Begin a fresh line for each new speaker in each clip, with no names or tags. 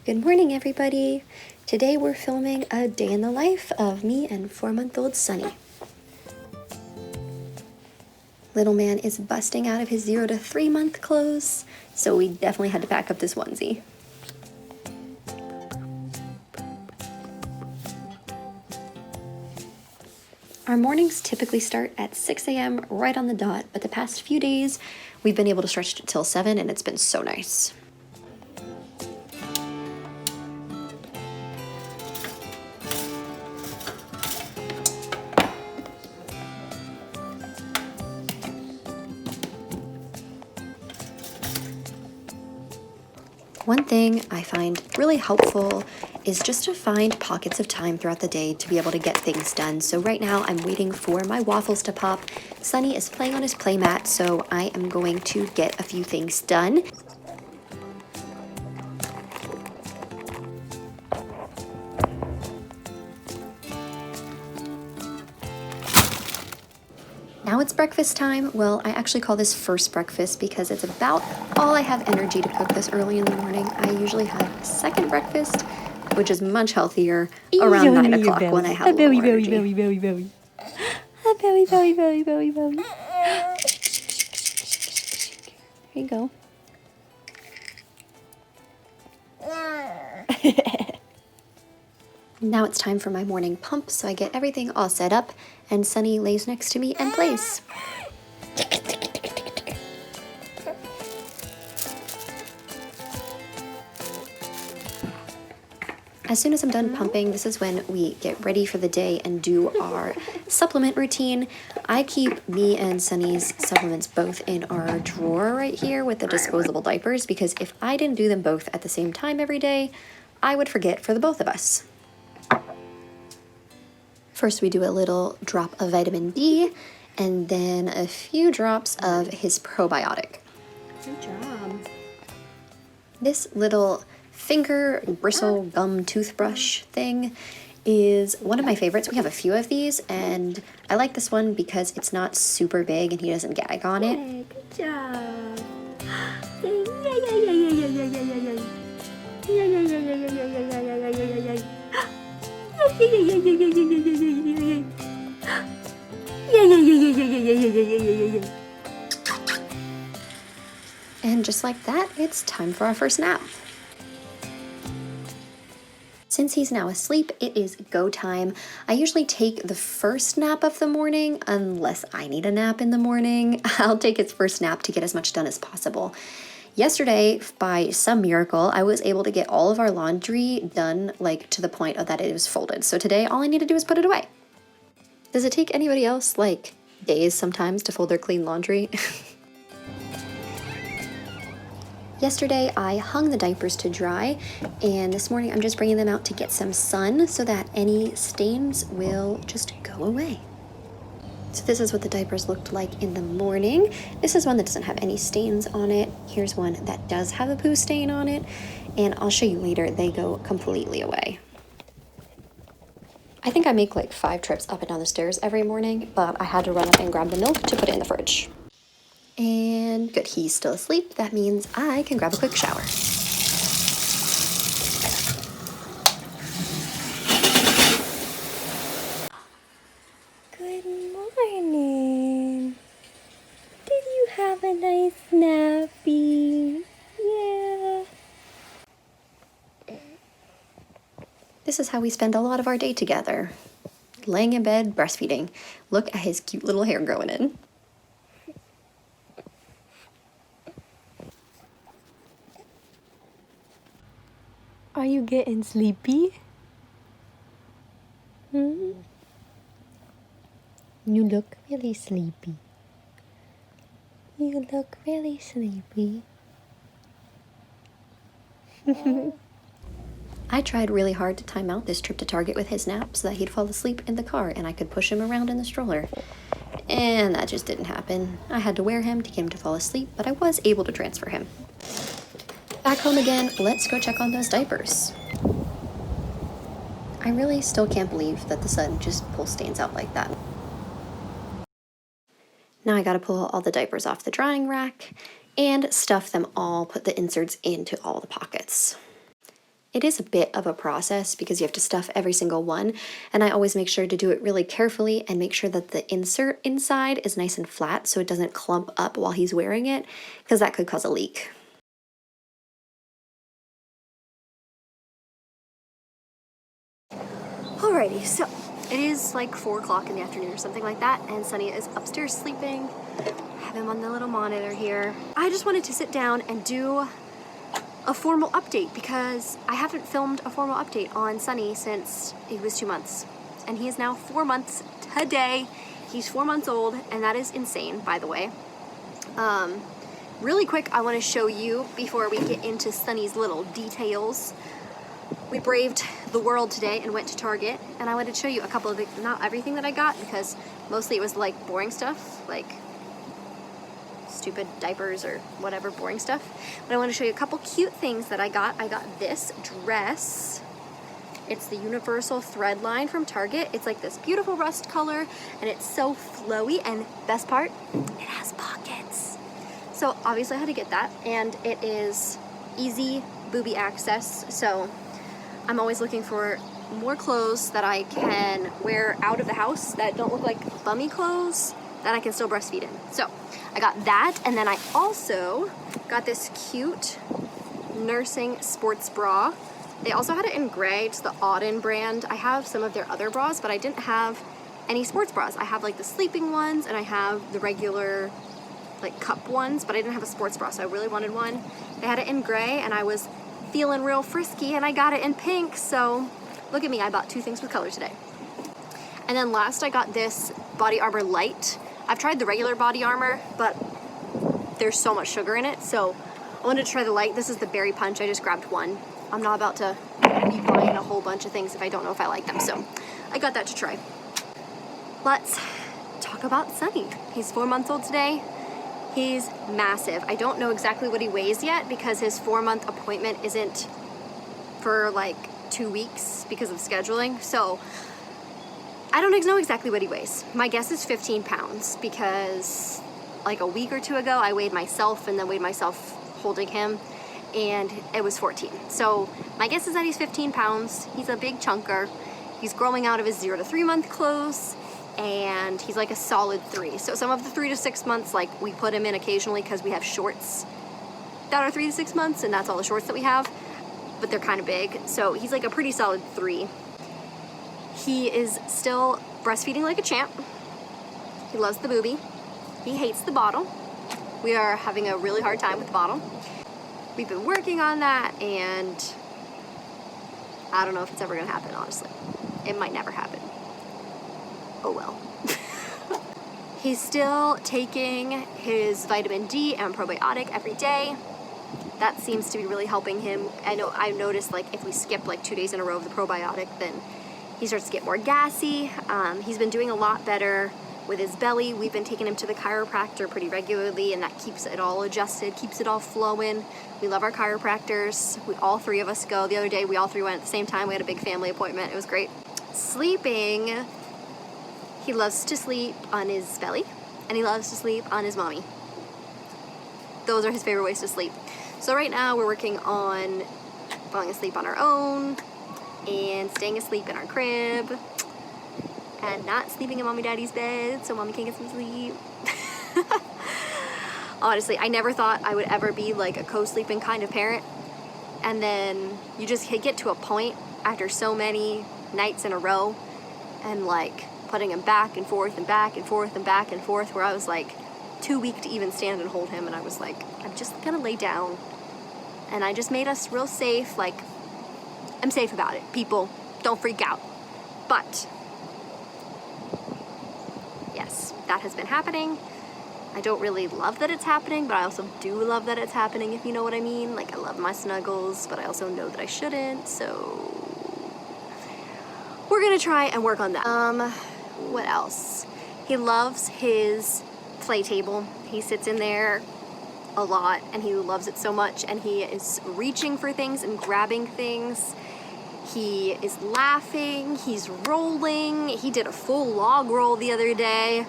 Good morning, everybody. Today we're filming a day in the life of me and 4-month-old Sunny. Little man is busting out of his 0 to 3 month clothes, so we definitely had to pack up this onesie. Our mornings typically start at 6 a.m. right on the dot, but the past few days we've been able to stretch it till 7 and it's been so nice. One thing I find really helpful is just to find pockets of time throughout the day to be able to get things done. So right now I'm waiting for my waffles to pop. Sunny is playing on his playmat, so I am going to get a few things done. Now it's breakfast time. Well, I actually call this first breakfast because it's about all I have energy to cook this early in the morning. I usually have second breakfast, which is much healthier, around 9 o'clock when I have a little more energy. Here you go. Now it's time for my morning pump, so I get everything all set up, and Sunny lays next to me and plays. As soon as I'm done pumping, this is when we get ready for the day and do our supplement routine. I keep me and Sunny's supplements both in our drawer right here with the disposable diapers, because if I didn't do them both at the same time every day, I would forget for the both of us. First, we do a little drop of vitamin D and then a few drops of his probiotic.
Good job.
This little finger bristle gum toothbrush thing is one of my favorites. We have a few of these, and I like this one because it's not super big and he doesn't gag on it.
Hey, good job.
And just like that, it's time for our first nap. Since he's now asleep, it is go time. I usually take the first nap of the morning, unless I need a nap in the morning. I'll take his first nap to get as much done as possible. Yesterday, by some miracle, I was able to get all of our laundry done, like to the point of that it was folded. So today, all I need to do is put it away. Does it take anybody else, like, days sometimes to fold their clean laundry? Yesterday, I hung the diapers to dry, and this morning I'm just bringing them out to get some sun so that any stains will just go away. So this is what the diapers looked like in the morning. This is one that doesn't have any stains on it. Here's one that does have a poo stain on it, and I'll show you later, they go completely away. I think I make like 5 trips up and down the stairs every morning, but I had to run up and grab the milk to put it in the fridge. And good, he's still asleep. That means I can grab a quick shower.
Good morning. Did you have a nice nappy? Yeah.
This is how we spend a lot of our day together. Laying in bed, breastfeeding. Look at his cute little hair growing in.
Are you getting sleepy? You look really sleepy. You look really sleepy.
I tried really hard to time out this trip to Target with his nap so that he'd fall asleep in the car and I could push him around in the stroller. And that just didn't happen. I had to wear him to get him to fall asleep, but I was able to transfer him. Back home again, let's go check on those diapers. I really still can't believe that the sun just pulls stains out like that. Now I gotta pull all the diapers off the drying rack and stuff them all, put the inserts into all the pockets. It is a bit of a process because you have to stuff every single one, and I always make sure to do it really carefully and make sure that the insert inside is nice and flat so it doesn't clump up while he's wearing it, because that could cause a leak. Alrighty, so it is like 4 o'clock in the afternoon or something like that, and Sunny is upstairs sleeping. I have him on the little monitor here. I just wanted to sit down and do a formal update because I haven't filmed a formal update on Sunny since he was 2 months, and he is now 4 months today. He's 4 months old, and that is insane, by the way. Really quick, I want to show you before we get into Sunny's little details. We braved the world today and went to Target, and I wanted to show you a couple of things, not everything that I got, because mostly it was like boring stuff, like stupid diapers or whatever boring stuff. But I want to show you a couple cute things that I got. I got this dress. It's the universal thread line from Target. It's like this beautiful rust color, and it's so flowy, and best part, it has pockets. So obviously I had to get that, and it is easy booby access, so I'm always looking for more clothes that I can wear out of the house that don't look like bummy clothes that I can still breastfeed in. So I got that, and then I also got this cute nursing sports bra. They also had it in gray. It's the Auden brand. I have some of their other bras, but I didn't have any sports bras. I have like the sleeping ones, and I have the regular like cup ones, but I didn't have a sports bra, so I really wanted one. They had it in gray, and I was feeling real frisky, and I got it in pink, so look at me, I bought 2 things with color today. And then last I got this Body Armor Light. I've tried the regular Body Armor, but there's so much sugar in it, so I wanted to try the light. This is the Berry Punch. I just grabbed one. I'm not about to be buying a whole bunch of things if I don't know if I like them, so I got that to try. Let's talk about Sunny. He's 4 months old today. He's massive. I don't know exactly what he weighs yet because his 4-month appointment isn't for like 2 weeks because of scheduling. So I don't know exactly what he weighs. My guess is 15 pounds because like a week or 2 ago I weighed myself and then weighed myself holding him, and it was 14. So my guess is that he's 15 pounds. He's a big chunker. He's growing out of his 0 to 3 month clothes, and he's like a solid 3. So some of the 3 to 6 months, like we put him in occasionally because we have shorts that are 3 to 6 months, and that's all the shorts that we have, but they're kind of big. So he's like a pretty solid 3. He is still breastfeeding like a champ. He loves the booby. He hates the bottle. We are having a really hard time with the bottle. We've been working on that, and I don't know if it's ever gonna happen, honestly. It might never happen. Oh well. He's still taking his vitamin D and probiotic every day. That seems to be really helping him. I know I've noticed like if we skip like 2 days in a row of the probiotic, then he starts to get more gassy. He's been doing a lot better with his belly. We've been taking him to the chiropractor pretty regularly, and that keeps it all adjusted, keeps it all flowing. We love our chiropractors. All 3 of us go. The other day we all 3 went at the same time. We had a big family appointment. It was great. Sleeping. He loves to sleep on his belly, and he loves to sleep on his mommy. Those are his favorite ways to sleep. So right now we're working on falling asleep on our own and staying asleep in our crib and not sleeping in mommy daddy's bed so mommy can get some sleep. Honestly, I never thought I would ever be like a co-sleeping kind of parent, and then you just get to a point after so many nights in a row and like putting him back and forth and back and forth and back and forth where I was like too weak to even stand and hold him, and I was like, I'm just gonna lay down. And I just made us real safe. Like, I'm safe about it. People, don't freak out. But yes, that has been happening. I don't really love that it's happening, but I also do love that it's happening, if you know what I mean. Like, I love my snuggles, but I also know that I shouldn't, so we're gonna try and work on that. What else? He loves his play table. He sits in there a lot, and he loves it so much, and he is reaching for things and grabbing things. He is laughing, he's rolling. He did a full log roll the other day.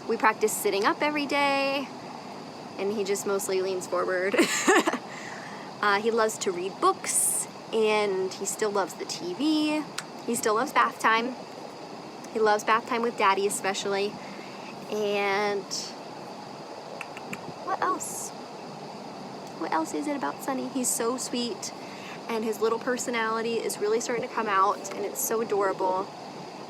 We practice sitting up every day, and he just mostly leans forward. He loves to read books, and he still loves the TV. He still loves bath time. He loves bath time with Daddy especially. And what else? What else is it about Sunny? He's so sweet, and his little personality is really starting to come out, and it's so adorable.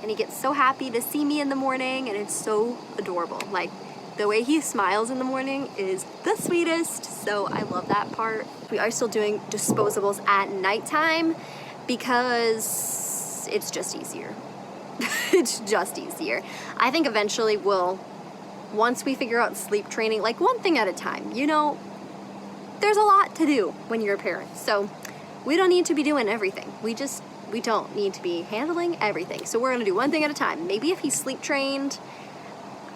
And he gets so happy to see me in the morning, and it's so adorable. Like, the way he smiles in the morning is the sweetest, so I love that part. We are still doing disposables at nighttime because it's just easier. It's just easier. I think eventually once we figure out sleep training, like one thing at a time, you know, there's a lot to do when you're a parent. So we don't need to be doing everything. We don't need to be handling everything. So we're gonna do one thing at a time. Maybe if he's sleep trained,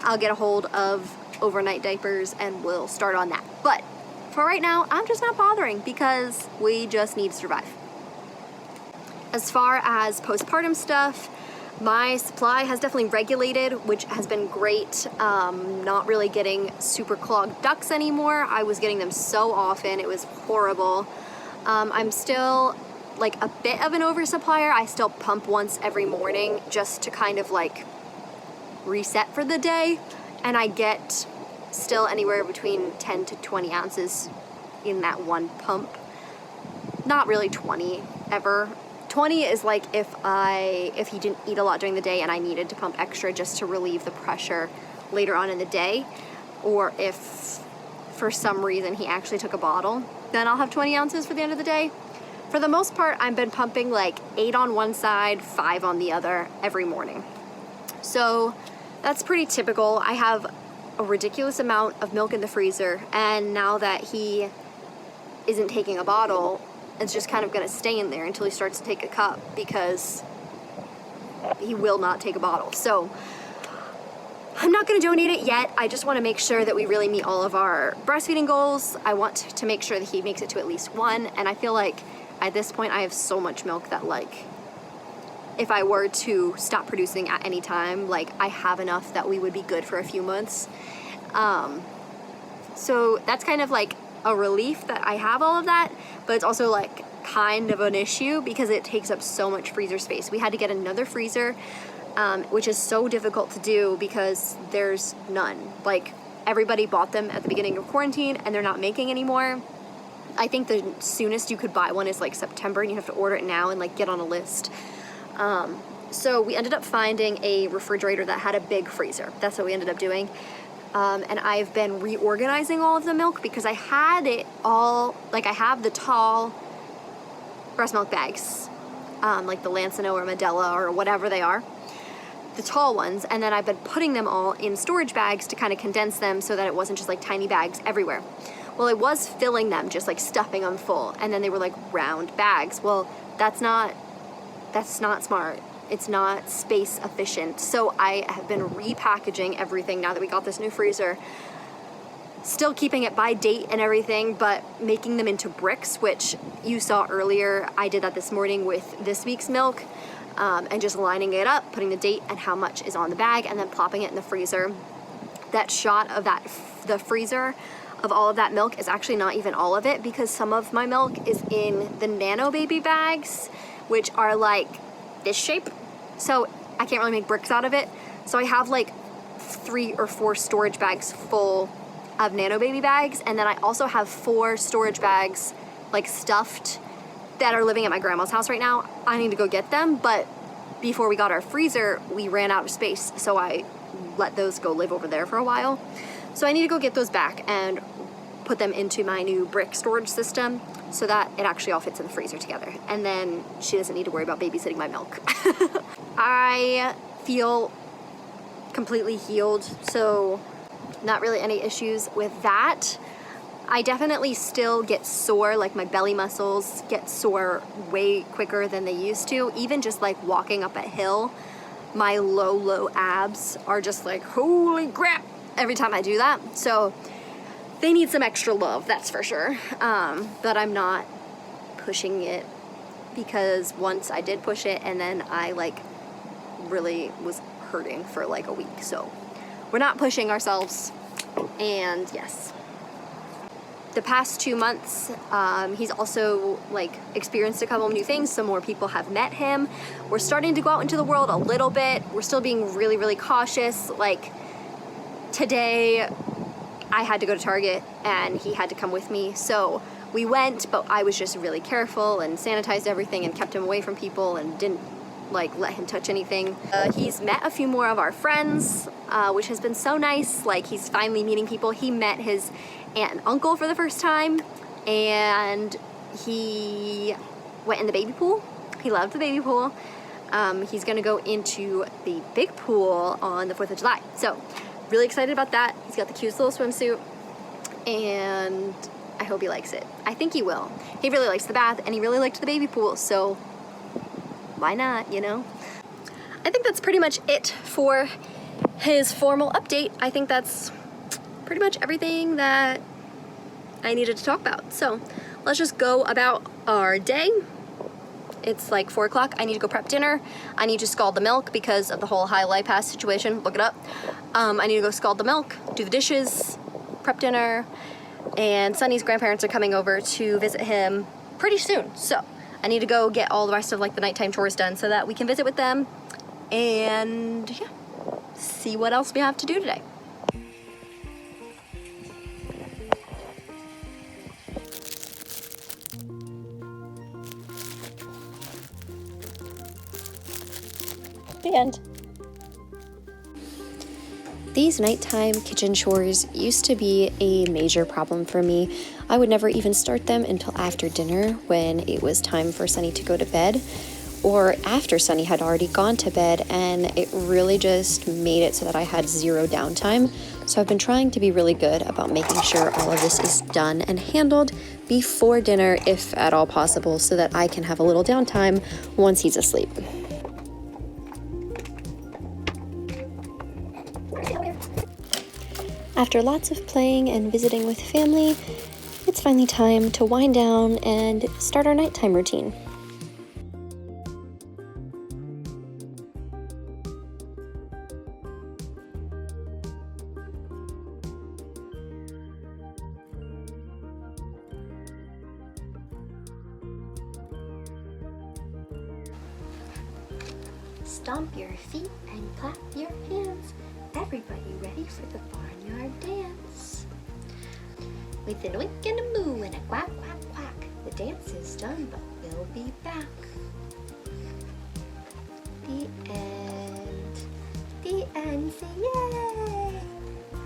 I'll get a hold of overnight diapers and we'll start on that. But for right now, I'm just not bothering because we just need to survive. As far as postpartum stuff, my supply has definitely regulated, which has been great. Not really getting super clogged ducts anymore. I was getting them so often, it was horrible. I'm still like a bit of an oversupplier. I still pump once every morning just to kind of like reset for the day, and I get still anywhere between 10 to 20 ounces in that one pump. Not really 20 ever. 20 is like if he didn't eat a lot during the day and I needed to pump extra just to relieve the pressure later on in the day, or if for some reason he actually took a bottle, then I'll have 20 ounces for the end of the day. For the most part, I've been pumping like 8 on one side, 5 on the other every morning. So that's pretty typical. I have a ridiculous amount of milk in the freezer, and now that he isn't taking a bottle, it's just kind of gonna stay in there until he starts to take a cup, because he will not take a bottle. So I'm not gonna donate it yet. I just wanna make sure that we really meet all of our breastfeeding goals. I want to make sure that he makes it to at least 1, and I feel like at this point I have so much milk that like, if I were to stop producing at any time, like I have enough that we would be good for a few months. So that's kind of like a relief that I have all of that, but it's also like kind of an issue because it takes up so much freezer space. We had to get another freezer, which is so difficult to do because there's none. Like everybody bought them at the beginning of quarantine and they're not making anymore. I think the soonest you could buy one is like September, and you have to order it now and like get on a list. So we ended up finding a refrigerator that had a big freezer. That's what we ended up doing. And I've been reorganizing all of the milk because I had it all, like I have the tall breast milk bags, like the Lancino or Medela or whatever they are, the tall ones, and then I've been putting them all in storage bags to kind of condense them so that it wasn't just like tiny bags everywhere. Well, I was filling them, just like stuffing them full, and then they were like round bags. Well, that's not smart. It's not space efficient. So I have been repackaging everything now that we got this new freezer. Still keeping it by date and everything, but making them into bricks, which you saw earlier. I did that this morning with this week's milk, and just lining it up, putting the date and how much is on the bag, and then plopping it in the freezer. That shot of the freezer of all of that milk is actually not even all of it, because some of my milk is in the Nano Baby bags, which are like this shape. So I can't really make bricks out of it. So I have like 3 or 4 storage bags full of Nano Baby bags. And then I also have 4 storage bags like stuffed that are living at my grandma's house right now. I need to go get them. But before we got our freezer, we ran out of space. So I let those go live over there for a while. So I need to go get those back and put them into my new brick storage system so that it actually all fits in the freezer together. And then she doesn't need to worry about babysitting my milk. I feel completely healed, so not really any issues with that. I definitely still get sore, like my belly muscles get sore way quicker than they used to. Even just like walking up a hill, my low abs are just like, holy crap, every time I do that. So they need some extra love, that's for sure. But I'm not pushing it, because once I did push it and then I like really was hurting for like a week. So we're not pushing ourselves. And yes, the past 2 months, he's also like experienced a couple of new things. Some more people have met him. We're starting to go out into the world a little bit. We're still being really, really cautious. Like today, I had to go to Target and he had to come with me. So we went, but I was just really careful and sanitized everything and kept him away from people and didn't like let him touch anything. He's met a few more of our friends, which has been so nice. Like he's finally meeting people. He met his aunt and uncle for the first time, and he went in the baby pool. He loved the baby pool. He's gonna go into the big pool on the 4th of July. So really excited about that. He's got the cutest little swimsuit and I hope he likes it. I think he will. He really likes the bath and he really liked the baby pool, so why not, you know? I think that's pretty much it for his formal update. I think that's pretty much everything that I needed to talk about. So let's just go about our day. It's like 4 o'clock. I need to go prep dinner. I need to scald the milk because of the whole high lipase situation. Look it up. I need to go scald the milk, do the dishes, prep dinner, and Sunny's grandparents are coming over to visit him pretty soon. So I need to go get all the rest of like the nighttime chores done so that we can visit with them and yeah, see what else we have to do today.
The end.
These nighttime kitchen chores used to be a major problem for me. I would never even start them until after dinner when it was time for Sunny to go to bed, or after Sunny had already gone to bed, and it really just made it so that I had zero downtime. So I've been trying to be really good about making sure all of this is done and handled before dinner, if at all possible, so that I can have a little downtime once he's asleep. After lots of playing and visiting with family, it's finally time to wind down and start our nighttime routine. Stomp your feet and clap your hands. Everybody ready for the barnyard dance. With an oink and a moo and a quack, quack, quack. The dance is done, but we'll be back. The end. The end. Say yay!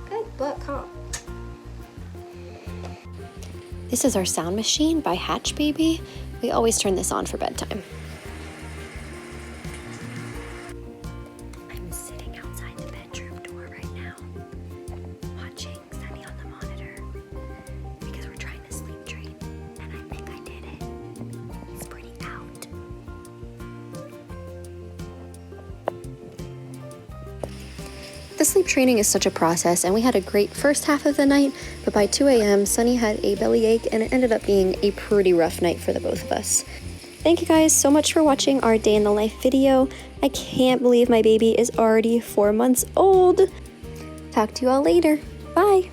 Good book, huh? This is our sound machine by Hatch Baby. We always turn this on for bedtime. The sleep training is such a process, and we had a great first half of the night, but by 2 a.m. Sunny had a bellyache and it ended up being a pretty rough night for the both of us. Thank you guys so much for watching our day in the life video. I can't believe my baby is already 4 months old. Talk to you all later. Bye.